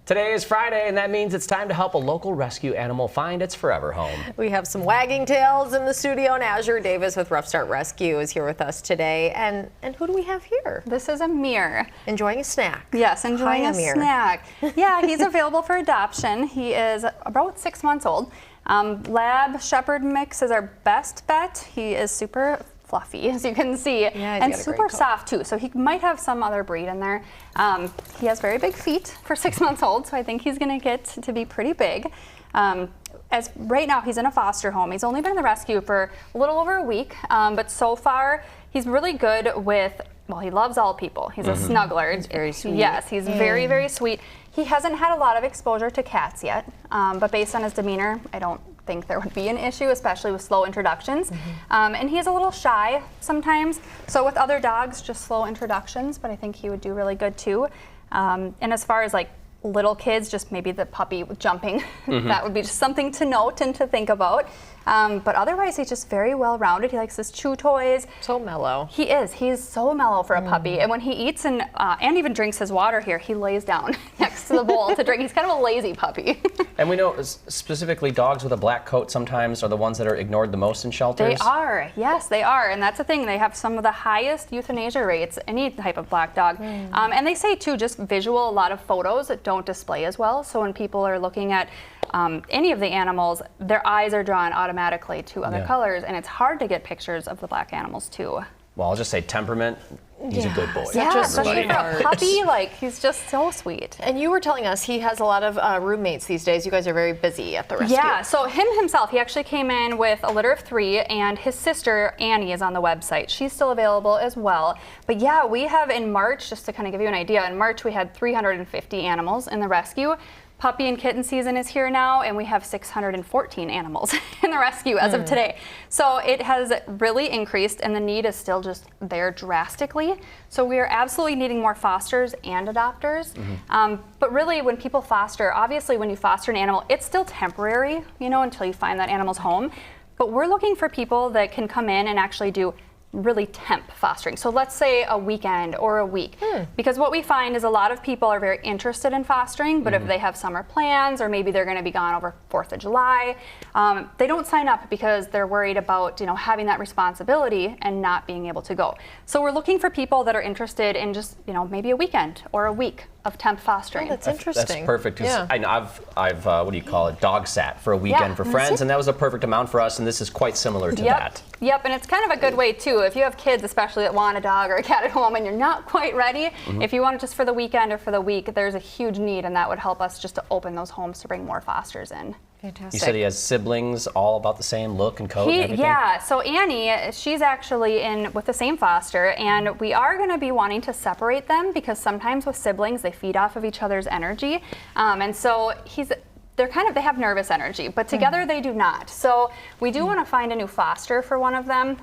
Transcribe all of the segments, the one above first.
Today is Friday, and that means it's time to help a local rescue animal find its forever home. We have some wagging tails in the studio, and Azure Davis with Ruff Start Rescue is here with us today. And who do we have here? This is Amir. Enjoying a snack. Yes, enjoying a snack. Yeah, he's available for adoption. He is about 6 months old. Lab Shepherd mix is our best bet. He is super fluffy, as you can see, and super soft too. So he might have some other breed in there. He has very big feet for 6 months old, so I think he's going to get to be pretty big. As right now, he's in a foster home. He's only been in the rescue for a little over a week, but so far he's really good with. Well, he loves all people. He's a snuggler. He's very sweet. Yes, he's very, very sweet. He hasn't had a lot of exposure to cats yet, but based on his demeanor, I don't think there would be an issue, especially with slow introductions. And he is a little shy sometimes, so with other dogs, just slow introductions, but I think he would do really good too. And as far as like little kids, just maybe the puppy jumping, that would be just something to note and to think about. But otherwise, he's just very well-rounded. He likes his chew toys. So mellow. He is. He's so mellow for a puppy. And when he eats and even drinks his water here, he lays down next to the bowl to drink. He's kind of a lazy puppy. And we know specifically dogs with a black coat sometimes are the ones that are ignored the most in shelters. They are. Yes, they are. And that's the thing. They have some of the highest euthanasia rates, any type of black dog. And they say, too, just visual, a lot of photos that don't display as well. So when people are looking at any of the animals, their eyes are drawn automatically to other colors, and it's hard to get pictures of the black animals too. Well, I'll just say temperament. He's a good boy. Yeah, especially for a puppy, like he's just so sweet. And you were telling us he has a lot of roommates these days. You guys are very busy at the rescue. Yeah, so him himself, he actually came in with a litter of 3, and his sister Annie is on the website. She's still available as well. But yeah, we have in March, just to kind of give you an idea, in March we had 350 animals in the rescue. Puppy and kitten season is here now, and we have 614 animals in the rescue as of today. So it has really increased, and the need is still just there drastically. So we are absolutely needing more fosters and adopters. But really, when people foster, obviously when you foster an animal, it's still temporary, you know, until you find that animal's home. But we're looking for people that can come in and actually do really temp fostering. So let's say a weekend or a week. Because what we find is a lot of people are very interested in fostering, but if they have summer plans or maybe they're going to be gone over 4th of July, they don't sign up because they're worried about, you know, having that responsibility and not being able to go. So we're looking for people that are interested in just, you know, maybe a weekend or a week of temp fostering. Oh, that's interesting. That's perfect. I know I've what do you call it, dog sat for a weekend for friends, and that was a perfect amount for us, and this is quite similar to that. Yep, and it's kind of a good way too. If you have kids, especially that want a dog or a cat at home and you're not quite ready, if you want it just for the weekend or for the week, there's a huge need, and that would help us just to open those homes to bring more fosters in. Fantastic. You said he has siblings, all about the same look and coat and everything? Yeah, so Annie, she's actually in with the same foster, and we are going to be wanting to separate them because sometimes with siblings, they feed off of each other's energy. And so they have nervous energy, but together they do not. So we do want to find a new foster for one of them.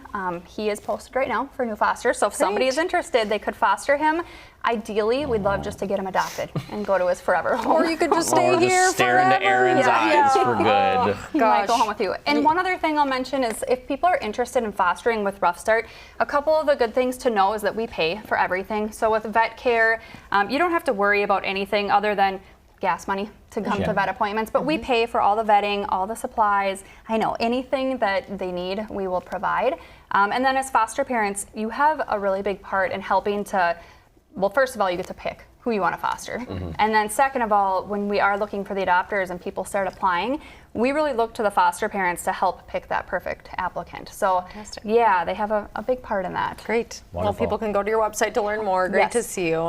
He is posted right now for a new foster, so if somebody is interested, they could foster him. Ideally, we'd love just to get him adopted and go to his forever home. Or you could just stay here stare forever. into Aaron's eyes for good. He might go home with you. And one other thing I'll mention is if people are interested in fostering with Ruff Start, a couple of the good things to know is that we pay for everything. So with vet care, you don't have to worry about anything other than gas money to come to vet appointments, but we pay for all the vetting, all the supplies. I know anything that they need, we will provide. And then as foster parents, you have a really big part in helping to, well, first of all, you get to pick who you want to foster. And then second of all, when we are looking for the adopters and people start applying, we really look to the foster parents to help pick that perfect applicant. So yeah, they have a big part in that. Great. Wonderful. Well, people can go to your website to learn more. Great to see you.